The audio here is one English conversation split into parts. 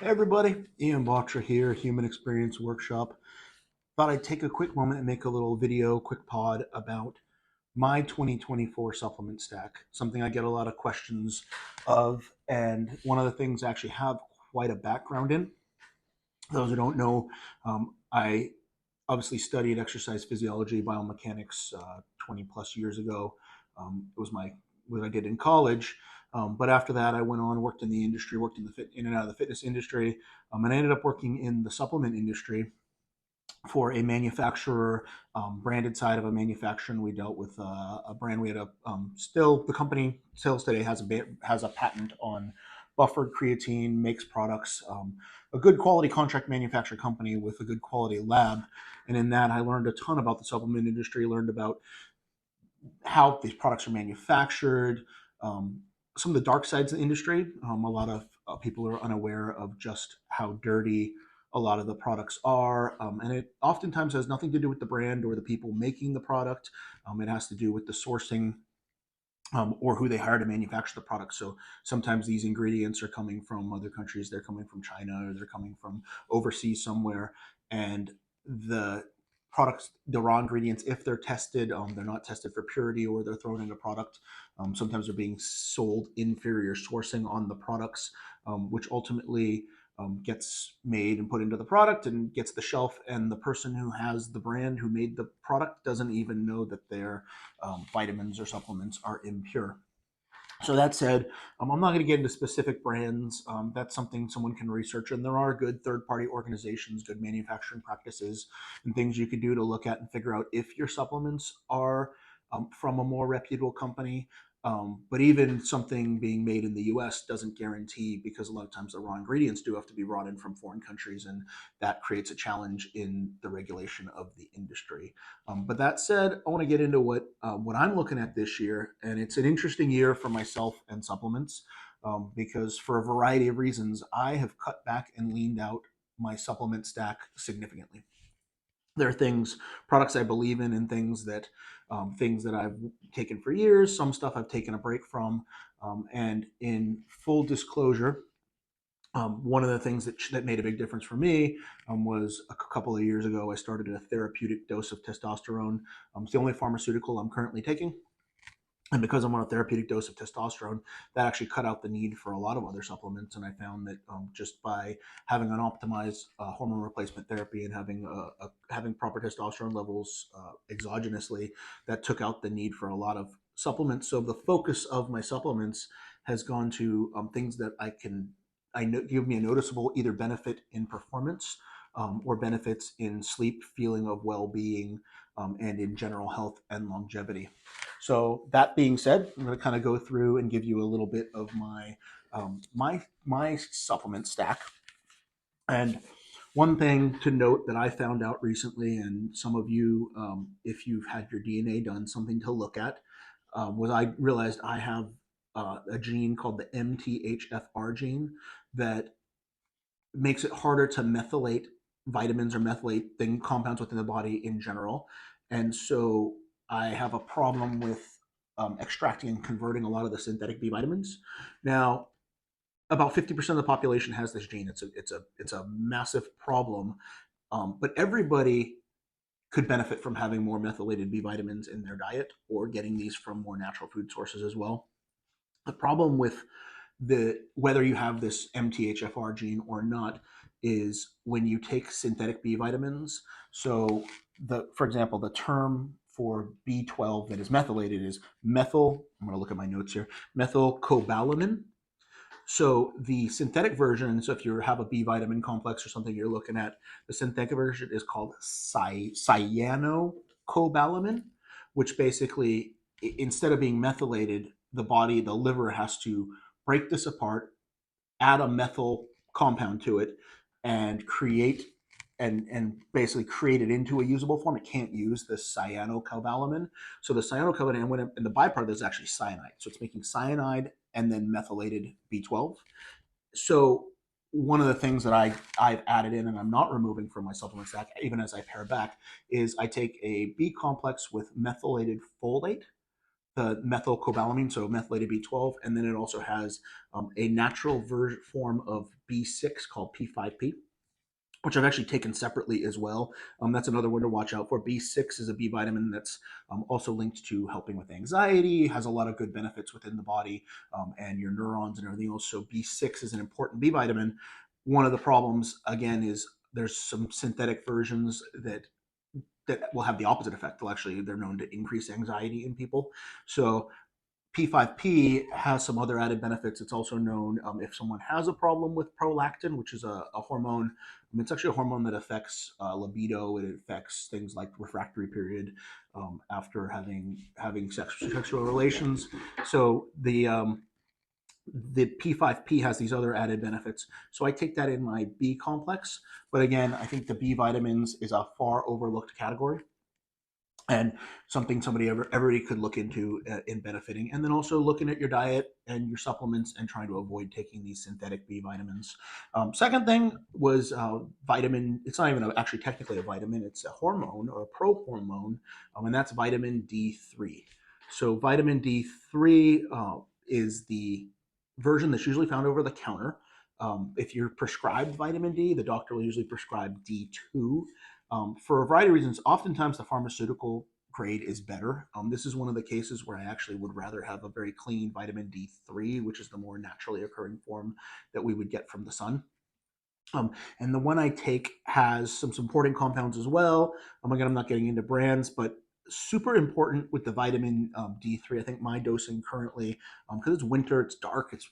Hey everybody, Ian Botcher here, Human Experience Workshop. Thought I'd take a quick moment and make a little video, quick pod about my 2024 supplement stack, something I get a lot of questions of, and one of the things I actually have quite a background in. For those who don't know, I obviously studied exercise physiology, biomechanics 20 plus years ago. It was what I did in college. But after that, I went on, worked in the industry, worked in and out of the fitness industry, and I ended up working in the supplement industry for a manufacturer, branded side of a manufacturer. And we dealt with a brand. We had still the company sales today has a patent on buffered creatine, makes products, a good quality contract manufacturer company with a good quality lab. And in that, I learned a ton about the supplement industry, learned about how these products are manufactured, some of the dark sides of the industry. A lot of people are unaware of just how dirty a lot of the products are. And it oftentimes has nothing to do with the brand or the people making the product. It has to do with the sourcing, or who they hire to manufacture the product. So sometimes these ingredients are coming from other countries, they're coming from China, or they're coming from overseas somewhere. And the products, the raw ingredients, if they're tested, they're not tested for purity, or they're thrown in a product. Sometimes they're being sold inferior sourcing on the products, which ultimately gets made and put into the product and gets the shelf. And the person who has the brand, who made the product, doesn't even know that their vitamins or supplements are impure. So that said, I'm not going to get into specific brands. That's something someone can research, and there are good third-party organizations, good manufacturing practices, and things you could do to look at and figure out if your supplements are from a more reputable company. But even something being made in the U.S. doesn't guarantee, because a lot of times the raw ingredients do have to be brought in from foreign countries, and that creates a challenge in the regulation of the industry. But that said, I want to get into what I'm looking at this year, and it's an interesting year for myself and supplements, because for a variety of reasons, I have cut back and leaned out my supplement stack significantly. There are products I believe in, and things that I've taken for years. Some stuff I've taken a break from, and in full disclosure, one of the things that made a big difference for me was a couple of years ago. I started a therapeutic dose of testosterone. It's the only pharmaceutical I'm currently taking. And because I'm on a therapeutic dose of testosterone, that actually cut out the need for a lot of other supplements. And I found that just by having an optimized hormone replacement therapy and having proper testosterone levels exogenously, that took out the need for a lot of supplements. So the focus of my supplements has gone to things that I know give me a noticeable either benefit in performance, or benefits in sleep, feeling of well-being, and in general health and longevity. So that being said, I'm going to kind of go through and give you a little bit of my supplement stack. And one thing to note that I found out recently, and some of you, if you've had your DNA done, something to look at, was I realized I have a gene called the MTHFR gene that makes it harder to methylate vitamins or methylate compounds within the body in general. And so I have a problem with extracting and converting a lot of the synthetic B vitamins. Now, about 50% of the population has this gene. It's a massive problem, but everybody could benefit from having more methylated B vitamins in their diet, or getting these from more natural food sources as well. The problem with whether you have this MTHFR gene or not is when you take synthetic B vitamins. So for example, the term for B12 that is methylated is methyl. I'm going to look at my notes here. Methylcobalamin. So the synthetic version, so if you have a B vitamin complex or something you're looking at, the synthetic version is called cyanocobalamin, which basically, instead of being methylated, the liver has to break this apart, add a methyl compound to it, and basically create it into a usable form. It can't use the cyanocobalamin. So the cyanocobalamin, and the byproduct is actually cyanide. So it's making cyanide and then methylated B12. So one of the things that I've added in, and I'm not removing from my supplement stack, even as I pare back, is I take a B complex with methylated folate, the methylcobalamin, so methylated B12, and then it also has a natural form of B6 called P5P, which I've actually taken separately as well. That's another one to watch out for. B6 is a B vitamin that's also linked to helping with anxiety, has a lot of good benefits within the body and your neurons and everything else. So B6 is an important B vitamin. One of the problems, again, is there's some synthetic versions that will have the opposite effect. They're known to increase anxiety in people. So P5P has some other added benefits. It's also known if someone has a problem with prolactin, which is a hormone. It's actually a hormone that affects libido. It affects things like refractory period after having sexual relations. So the P5P has these other added benefits. So I take that in my B complex. But again, I think the B vitamins is a far overlooked category and something everybody could look into in benefiting. And then also looking at your diet and your supplements and trying to avoid taking these synthetic B vitamins. Second thing was vitamin. It's not even actually technically a vitamin. It's a hormone or a prohormone, and that's vitamin D3. So vitamin D3 is the version that's usually found over the counter. If you're prescribed vitamin D, the doctor will usually prescribe D2 for a variety of reasons. Oftentimes, the pharmaceutical grade is better. This is one of the cases where I actually would rather have a very clean vitamin D3, which is the more naturally occurring form that we would get from the sun. And the one I take has some supporting compounds as well. Again, I'm not getting into brands, but super important with the vitamin D3. I think my dosing currently, because it's winter, it's dark, it's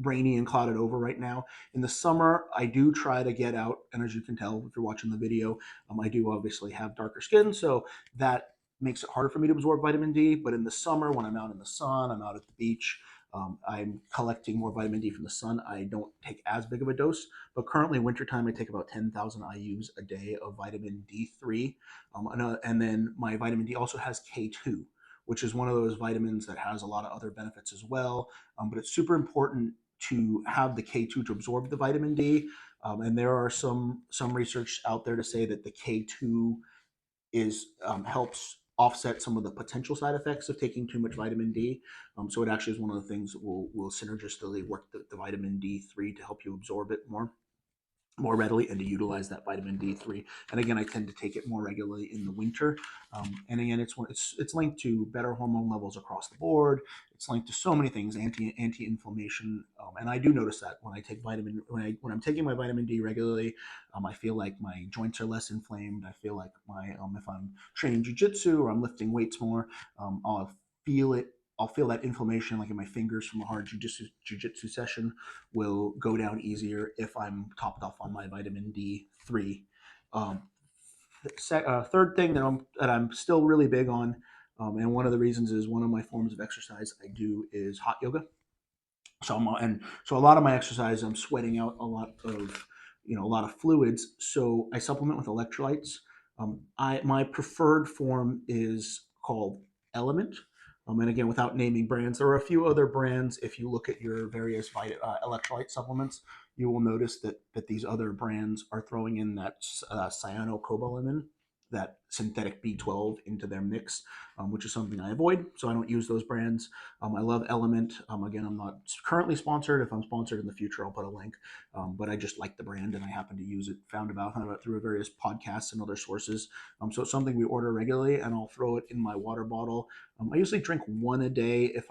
rainy and clouded over right now. In the summer, I do try to get out, and as you can tell if you're watching the video, I do obviously have darker skin, so that makes it harder for me to absorb vitamin D. But in the summer, when I'm out in the sun, I'm out at the beach, I'm collecting more vitamin D from the sun. I don't take as big of a dose, but currently wintertime, I take about 10,000 IUs a day of vitamin D3. And then my vitamin D also has K2, which is one of those vitamins that has a lot of other benefits as well. But it's super important to have the K2 to absorb the vitamin D. And there are some research out there to say that the K2 helps offset some of the potential side effects of taking too much vitamin D. So it actually is one of the things that will synergistically work the vitamin D3 to help you absorb it more readily and to utilize that vitamin D3. And again, I tend to take it more regularly in the winter. And again, it's linked to better hormone levels across the board. It's linked to so many things, anti-inflammation. And I do notice that when I take when I'm taking my vitamin D regularly, I feel like my joints are less inflamed. I feel like if I'm training jujitsu or I'm lifting weights more, I'll feel it. I'll feel that inflammation like in my fingers from a hard jujitsu session will go down easier if I'm topped off on my vitamin D3. Um, Third thing that I'm still really big on, and one of the reasons is one of my forms of exercise I do is hot yoga. So a lot of my exercise, I'm sweating out a lot of fluids. So I supplement with electrolytes. My preferred form is called Element. And again, without naming brands, there are a few other brands. If you look at your various electrolyte supplements, you will notice that these other brands are throwing in that cyanocobalamin, that synthetic B12 into their mix, which is something I avoid. So I don't use those brands. I love Element. Again, I'm not currently sponsored. If I'm sponsored in the future, I'll put a link. But I just like the brand and I happen to use it. Found about it through various podcasts and other sources. So it's something we order regularly, and I'll throw it in my water bottle. I usually drink one a day if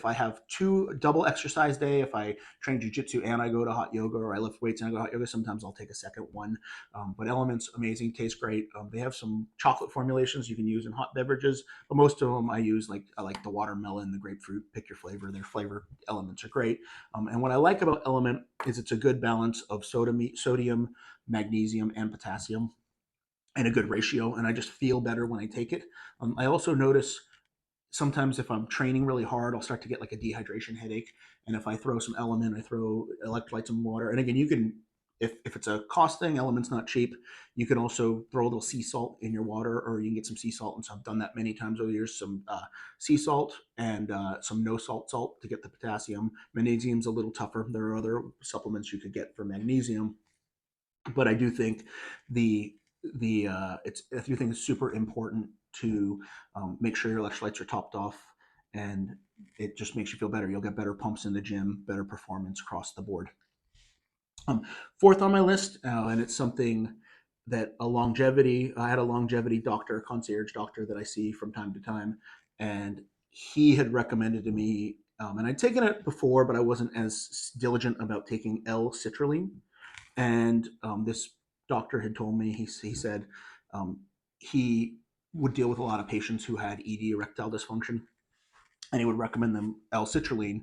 I have two double exercise day, if I train jujitsu and I go to hot yoga, or I lift weights and I go to hot yoga, sometimes I'll take a second one. But Element's amazing, tastes great. They have some chocolate formulations you can use in hot beverages, but most of them I like the watermelon, the grapefruit. Pick your flavor. Their flavor elements are great. And what I like about Element is it's a good balance of sodium, magnesium, and potassium in a good ratio, and I just feel better when I take it. I also notice sometimes if I'm training really hard, I'll start to get like a dehydration headache. And if I throw some Element, I throw electrolytes and water. And again, you can, if it's a cost thing, Element's not cheap. You can also throw a little sea salt in your water, or you can get some sea salt. And so I've done that many times over the years. Some sea salt and some no salt to get the potassium. Magnesium's a little tougher. There are other supplements you could get for magnesium, but I do think I do think it's super important to make sure your electrolytes are topped off. and it just makes you feel better. You'll get better pumps in the gym, better performance across the board. Um, Fourth on my list, and it's something that I had a longevity doctor, a concierge doctor that I see from time to time, and he had recommended to me, and I'd taken it before, but I wasn't as diligent about taking L-citrulline. And this doctor had told me, he said um, he would deal with a lot of patients who had ED, erectile dysfunction, and he would recommend them L-citrulline.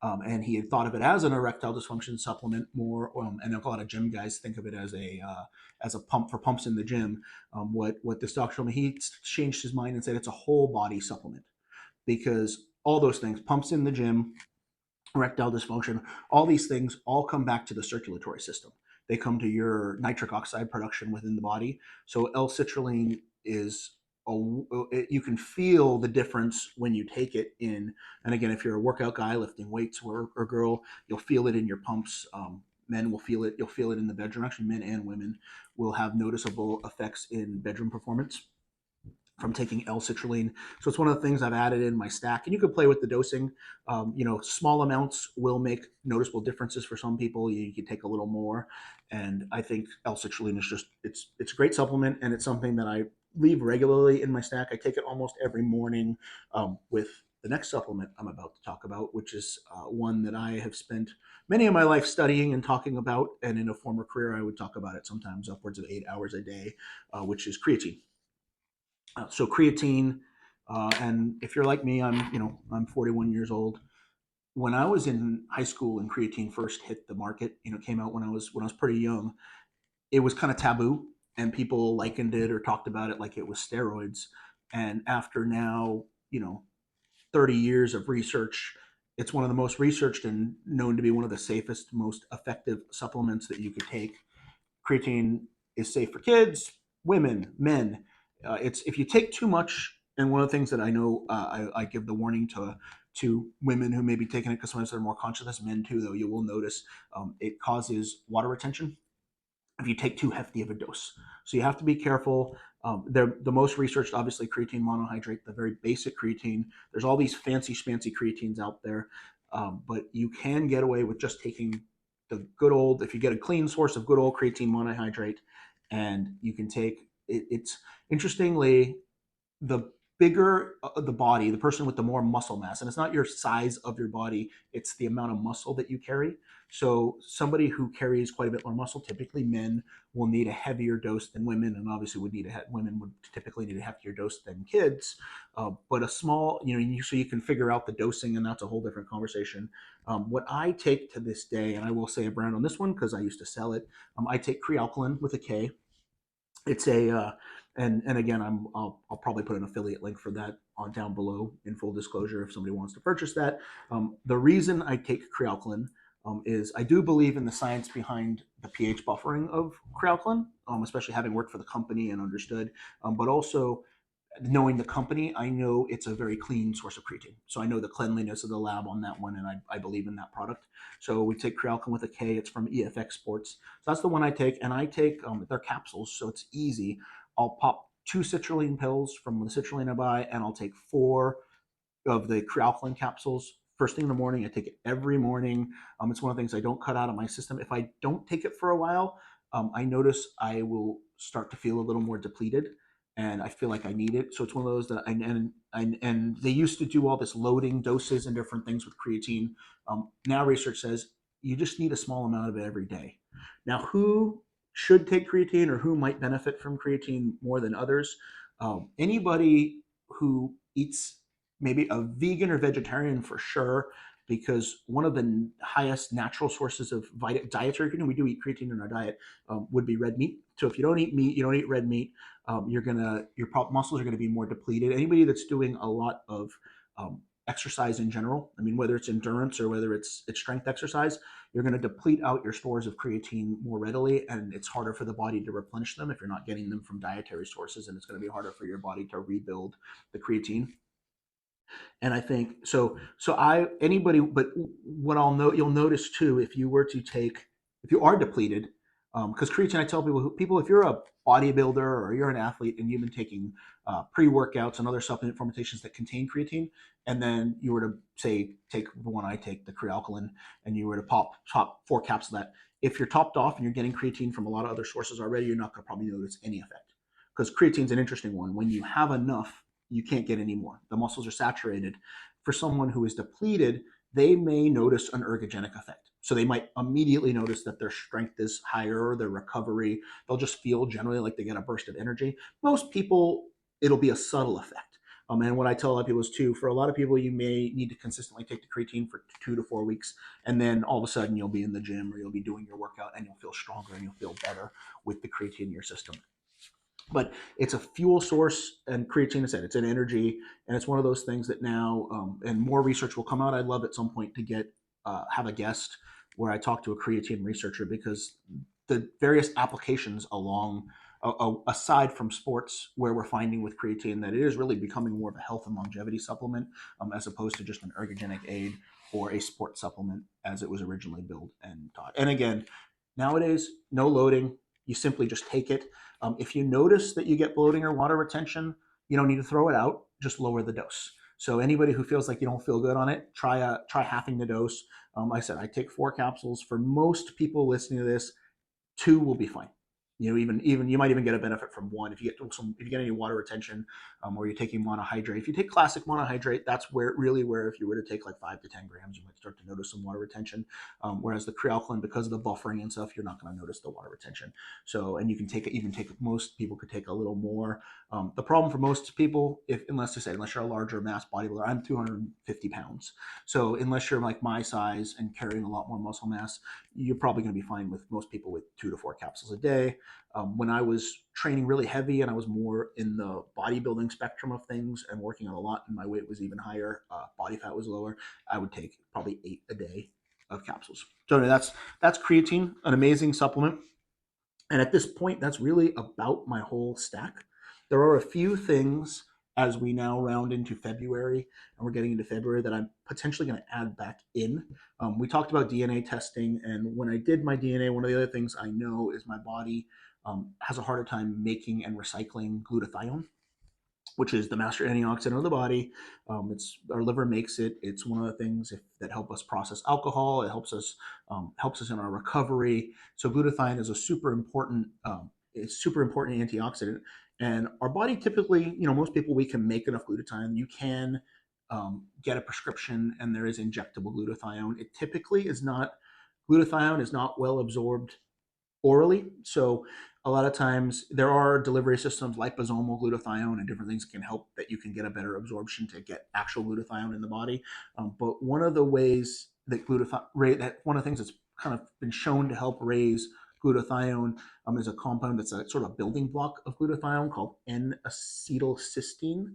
And he had thought of it as an erectile dysfunction supplement more, and a lot of gym guys think of it as a pump for pumps in the gym. What this doctor told me, he changed his mind and said it's a whole body supplement, because all those things, pumps in the gym, erectile dysfunction, all these things all come back to the circulatory system. They come to your nitric oxide production within the body. So L-citrulline is you can feel the difference when you take it in. And again, if you're a workout guy lifting weights or girl, you'll feel it in your pumps. Men will feel it. You'll feel it in the bedroom. Actually, men and women will have noticeable effects in bedroom performance from taking L-citrulline. So it's one of the things I've added in my stack. And you could play with the dosing. Small amounts will make noticeable differences for some people. You can take a little more. And I think L-citrulline is just, it's a great supplement, and it's something that I leave regularly in my stack. I take it almost every morning with the next supplement I'm about to talk about, which is one that I have spent many of my life studying and talking about. And in a former career, I would talk about it sometimes upwards of 8 hours a day, which is creatine. So creatine, and if you're like me, I'm 41 years old. When I was in high school and creatine first hit the market, came out when I was pretty young. It was kind of taboo, and people likened it or talked about it like it was steroids. And after now, 30 years of research, it's one of the most researched and known to be one of the safest, most effective supplements that you could take. Creatine is safe for kids, women, men. It's if you take too much, and one of the things that I know, I give the warning to women who may be taking it, because sometimes they're more conscious. As men too, though, you will notice it causes water retention if you take too hefty of a dose. So you have to be careful. They're the most researched, obviously, creatine monohydrate, the very basic creatine. There's all these fancy schmancy creatines out there, but you can get away with just taking the good old, if you get a clean source of good old creatine monohydrate, and you can take it. It's interestingly, the bigger the body, the person with the more muscle mass, and it's not your size of your body, it's the amount of muscle that you carry. So somebody who carries quite a bit more muscle, typically men, will need a heavier dose than women, and obviously women would typically need a heftier dose than kids. But a small, so you can figure out the dosing, and that's a whole different conversation. What I take to this day, and I will say a brand on this one because I used to sell it, I take Kre-alkalyn with a K. It's a and again, I'll probably put an affiliate link for that on down below in full disclosure if somebody wants to purchase that. The reason I take Kre-alkalyn is I do believe in the science behind the pH buffering of Kre-alkalyn, especially having worked for the company and understood, but also knowing the company, I know it's a very clean source of creatine. So I know the cleanliness of the lab on that one, and I believe in that product. So we take Kre-alkalyn with a K. It's from EFX Sports. So that's the one I take, and I take their capsules, so it's easy. I'll pop 2 citrulline pills from the citrulline I buy, and I'll take 4 of the Kre-alkalyn capsules first thing in the morning. I take it every morning. It's one of the things I don't cut out of my system. If I don't take it for a while, I notice I will start to feel a little more depleted, and I feel like I need it. So it's one of those that and they used to do all this loading doses and different things with creatine. Now research says you just need a small amount of it every day. Now, who should take creatine or who might benefit from creatine more than others? Anybody who eats, maybe a vegan or vegetarian for sure, because one of the highest natural sources of dietary creatine, we do eat creatine in our diet, would be red meat. So if you don't eat meat, you don't eat red meat, your muscles are gonna be more depleted. Anybody that's doing a lot of exercise in general, I mean, whether it's endurance or whether it's strength exercise, you're going to deplete out your stores of creatine more readily, and it's harder for the body to replenish them if you're not getting them from dietary sources, and it's going to be harder for your body to rebuild the creatine. And I think anybody, but what you'll notice too, if you are depleted, Because creatine, I tell people, if you're a bodybuilder or you're an athlete and you've been taking pre-workouts and other supplement formulations that contain creatine, and then you were to say take the one I take, the Kre-alkalyn, and you were to pop 4 caps of that, if you're topped off and you're getting creatine from a lot of other sources already, you're not going to probably notice any effect. Because creatine's an interesting one. When you have enough, you can't get any more. The muscles are saturated. For someone who is depleted, they may notice an ergogenic effect. So they might immediately notice that their strength is higher, their recovery, they'll just feel generally like they get a burst of energy. Most people, it'll be a subtle effect. And what I tell a lot of people is too, for a lot of people, you may need to consistently take the creatine for 2 to 4 weeks. And then all of a sudden you'll be in the gym or you'll be doing your workout and you'll feel stronger and you'll feel better with the creatine in your system. But it's a fuel source, and creatine, is it's an energy, and it's one of those things that now, and more research will come out. I'd love at some point to get have a guest where I talk to a creatine researcher, because the various applications along aside from sports, where we're finding with creatine that it is really becoming more of a health and longevity supplement, as opposed to just an ergogenic aid or a sports supplement as it was originally billed and taught. And again, nowadays, no loading. You simply just take it. If you notice that you get bloating or water retention, you don't need to throw it out. Just lower the dose. So anybody who feels like you don't feel good on it, try halving the dose. Like I said, I take 4 capsules. For most people listening to this, 2 will be fine. Even you might even get a benefit from 1 if you get any water retention, or you're taking monohydrate. If you take classic monohydrate, that's where if you were to take like 5 to 10 grams, you might start to notice some water retention. Whereas the Kre-alkalyn, because of the buffering and stuff, you're not going to notice the water retention. So, and you can take it. Most people could take a little more. The problem for most people, unless you're a larger mass bodybuilder, I'm 250 pounds. So unless you're like my size and carrying a lot more muscle mass, you're probably going to be fine with most people with 2 to 4 capsules a day. When I was training really heavy and I was more in the bodybuilding spectrum of things and working on a lot, and my weight was even higher, body fat was lower, I would take probably 8 a day of capsules. So anyway, that's creatine, an amazing supplement. And at this point, that's really about my whole stack. There are a few things as we now round into February, and we're getting into February, that I'm potentially going to add back in. We talked about DNA testing, and when I did my DNA, one of the other things I know is my body has a harder time making and recycling glutathione, which is the master antioxidant of the body. Our liver makes it. It's one of the things that help us process alcohol. It helps us in our recovery. So glutathione is a super important antioxidant. And our body typically, most people, we can make enough glutathione. You can get a prescription, and there is injectable glutathione. It typically is not. Glutathione is not well absorbed orally. So a lot of times there are delivery systems, liposomal glutathione and different things can help that you can get a better absorption to get actual glutathione in the body. But one of the ways that one of the things that's kind of been shown to help raise glutathione is a compound that's a sort of building block of glutathione called N-acetylcysteine,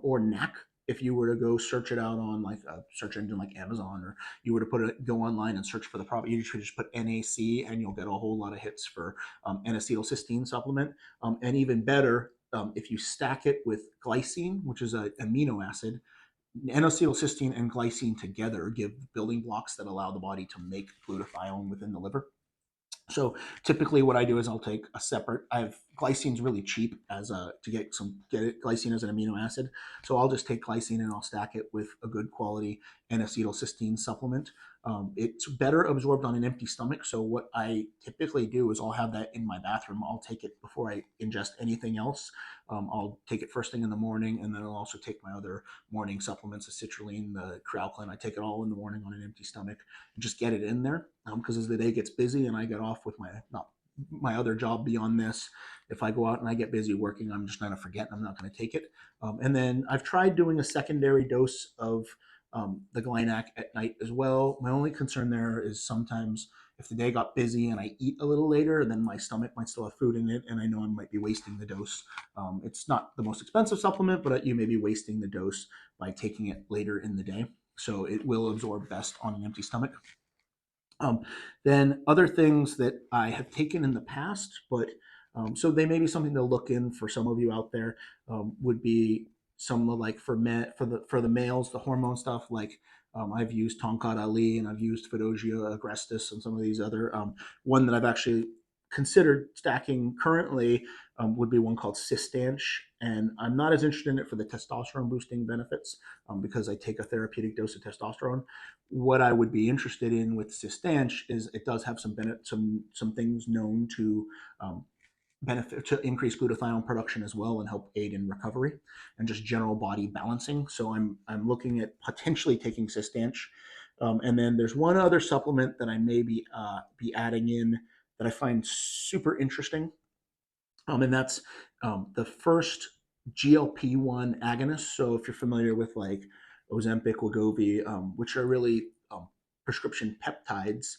or NAC. If you were to go search it out on like a search engine like Amazon, or you were to go online and search for the product, you should just put NAC and you'll get a whole lot of hits for N-acetylcysteine supplement. And even better, if you stack it with glycine, which is an amino acid, N-acetylcysteine and glycine together give building blocks that allow the body to make glutathione within the liver. So typically what I do is I'll take a separate, glycine's really cheap to get glycine as an amino acid. So I'll just take glycine and I'll stack it with a good quality N-acetylcysteine supplement. It's better absorbed on an empty stomach. So what I typically do is I'll have that in my bathroom. I'll take it before I ingest anything else. I'll take it first thing in the morning, and then I'll also take my other morning supplements, the citrulline, the Kre-alkalyn. I take it all in the morning on an empty stomach and just get it in there. Because as the day gets busy and I get off with my other job beyond this, if I go out and I get busy working, I'm just going to forget and I'm not going to take it. And then I've tried doing a secondary dose of the Glynac at night as well. My only concern there is sometimes if the day got busy and I eat a little later, then my stomach might still have food in it, and I know I might be wasting the dose. It's not the most expensive supplement, but you may be wasting the dose by taking it later in the day. So it will absorb best on an empty stomach. Then other things that I have taken in the past, but so they may be something to look in for some of you out there, would be some like for the males, the hormone stuff, like I've used Tonkat Ali and I've used Fidosia agrestis and some of these other one that I've actually considered stacking currently would be one called cistanche, and I'm not as interested in it for the testosterone boosting benefits because I take a therapeutic dose of testosterone. What I would be interested in with cistanche is it does have some things known to benefit to increase glutathione production as well and help aid in recovery and just general body balancing. So I'm looking at potentially taking cistanche, and then there's one other supplement that I may be adding in that I find super interesting, and that's the first GLP-1 agonist. So if you're familiar with like Ozempic, Wegovy, which are really prescription peptides,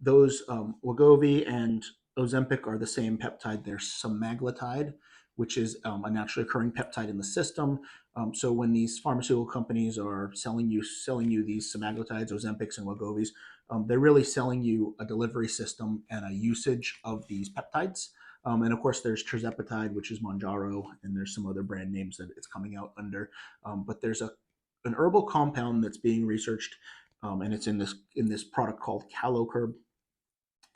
those Wegovy and Ozempic are the same peptide. They're semaglutide, which is a naturally occurring peptide in the system. So when these pharmaceutical companies are selling you these semaglutides, Ozempics, and Wegovys, they're really selling you a delivery system and a usage of these peptides. And of course, there's tirzepatide, which is Mounjaro, and there's some other brand names that it's coming out under. But there's an herbal compound that's being researched, and it's in this product called Calocurb.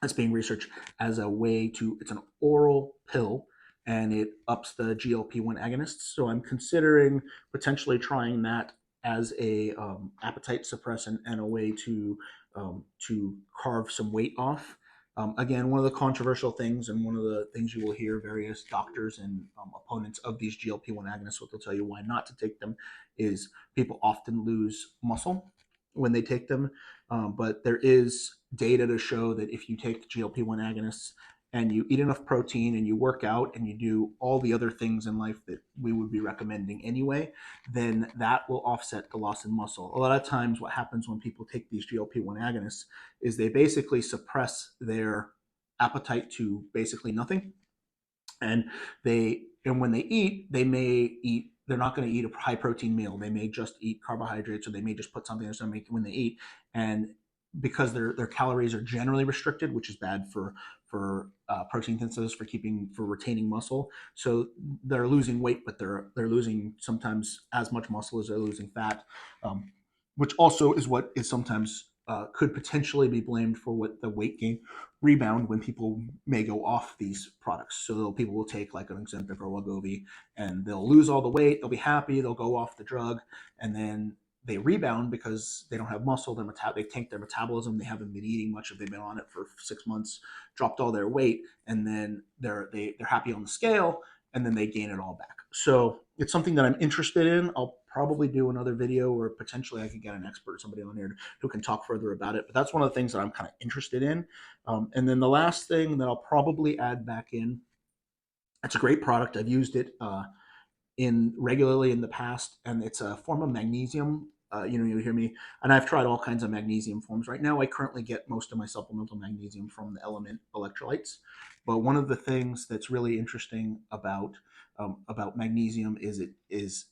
That's being researched as a way to. It's an oral pill, and it ups the GLP-1 agonists. So I'm considering potentially trying that as a appetite suppressant and a way to carve some weight off. Again, one of the controversial things, and one of the things you will hear various doctors and opponents of these GLP-1 agonists, what they'll tell you why not to take them, is people often lose muscle when they take them. But there is data to show that if you take GLP-1 agonists and you eat enough protein and you work out and you do all the other things in life that we would be recommending anyway, then that will offset the loss in muscle. A lot of times what happens when people take these GLP-1 agonists is they basically suppress their appetite to basically nothing. And when they eat, they're not going to eat a high protein meal. They may just eat carbohydrates, or they may just put something in their stomach when they eat. And because their calories are generally restricted, which is bad for protein synthesis, for retaining muscle. So they're losing weight, but they're losing sometimes as much muscle as they're losing fat, which also is what is sometimes could potentially be blamed for what the weight gain rebound when people may go off these products. So people will take like an Ozempic or Wegovy, and they'll lose all the weight, they'll be happy, they'll go off the drug, and then they rebound because they don't have muscle. They tank their metabolism. They haven't been eating much if they've been on it for 6 months, dropped all their weight, and then they're happy on the scale, and then they gain it all back. So it's something that I'm interested in. I'll probably do another video, or potentially I could get an expert, somebody on here who can talk further about it. But that's one of the things that I'm kind of interested in. And then the last thing that I'll probably add back in, it's a great product. I've used it in regularly in the past, and it's a form of magnesium. You hear me, and I've tried all kinds of magnesium forms. Right now, I currently get most of my supplemental magnesium from the Element Electrolytes. But one of the things that's really interesting about magnesium is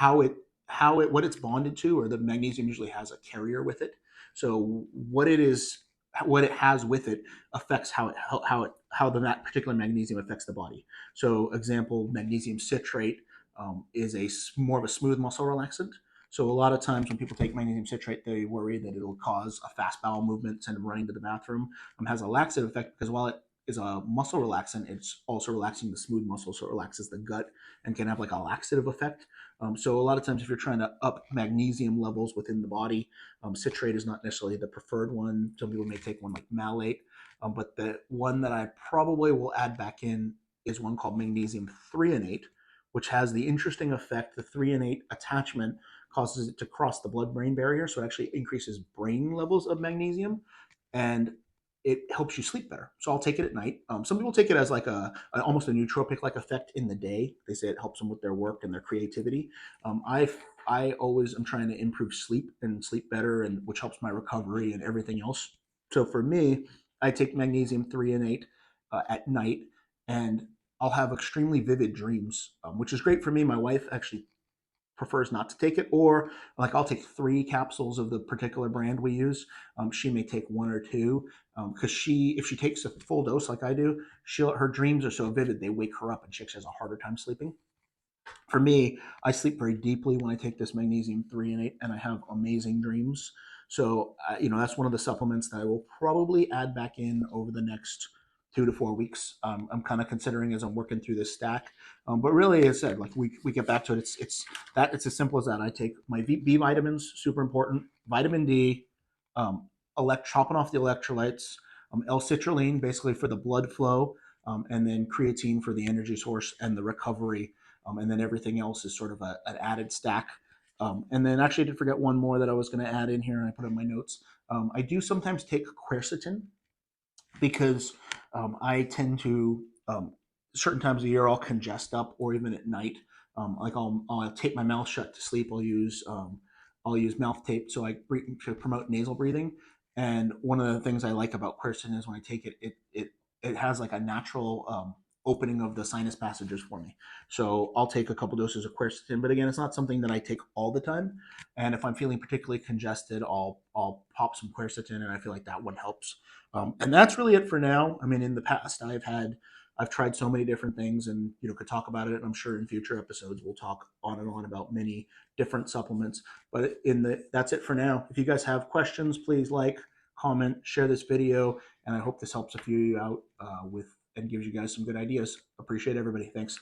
what it's bonded to, or the magnesium usually has a carrier with it. So what it has with it affects how that particular magnesium affects the body. So example, magnesium citrate is more of a smooth muscle relaxant. So a lot of times when people take magnesium citrate, they worry that it'll cause a fast bowel movement, send them running to the bathroom. It has a laxative effect because while it is a muscle relaxant, it's also relaxing the smooth muscle, so it relaxes the gut and can have like a laxative effect. So a lot of times if you're trying to up magnesium levels within the body, citrate is not necessarily the preferred one. Some people may take one like malate, but the one that I probably will add back in is one called magnesium threonate, which has the interesting effect. The threonate attachment causes it to cross the blood-brain barrier, so it actually increases brain levels of magnesium, and it helps you sleep better. So I'll take it at night. Some people take it as like almost a nootropic-like effect in the day. They say it helps them with their work and their creativity. I always am trying to improve sleep and sleep better, and which helps my recovery and everything else. So for me, I take magnesium threonate at night, and I'll have extremely vivid dreams, which is great for me. My wife actually prefers not to take it, or like I'll take 3 capsules of the particular brand we use. She may take 1 or 2 because if she takes a full dose like I do, her dreams are so vivid they wake her up and she actually has a harder time sleeping. For me, I sleep very deeply when I take this magnesium threonate, and I have amazing dreams. So that's one of the supplements that I will probably add back in over the next 2 to 4 weeks. I'm kind of considering as I'm working through this stack. But really, as I said, like we get back to it. It's as simple as that. I take my B vitamins, super important. Vitamin D, chopping off the electrolytes, L-citrulline basically for the blood flow, and then creatine for the energy source and the recovery, and then everything else is sort of an added stack. And then actually I did forget one more that I was going to add in here, and I put in my notes. I do sometimes take quercetin because I tend to certain times of the year I'll congest up, or even at night, like I'll tape my mouth shut to sleep. I'll use mouth tape so I breathe, to promote nasal breathing. And one of the things I like about quercetin is when I take it, it has like a natural opening of the sinus passages for me. So I'll take a couple doses of quercetin, but again, it's not something that I take all the time. And if I'm feeling particularly congested, I'll pop some quercetin, and I feel like that one helps. And that's really it for now. I mean, in the past, I've tried so many different things, and could talk about it. And I'm sure in future episodes we'll talk on and on about many different supplements. But that's it for now. If you guys have questions, please like, comment, share this video, and I hope this helps a few of you out with and gives you guys some good ideas. Appreciate everybody. Thanks.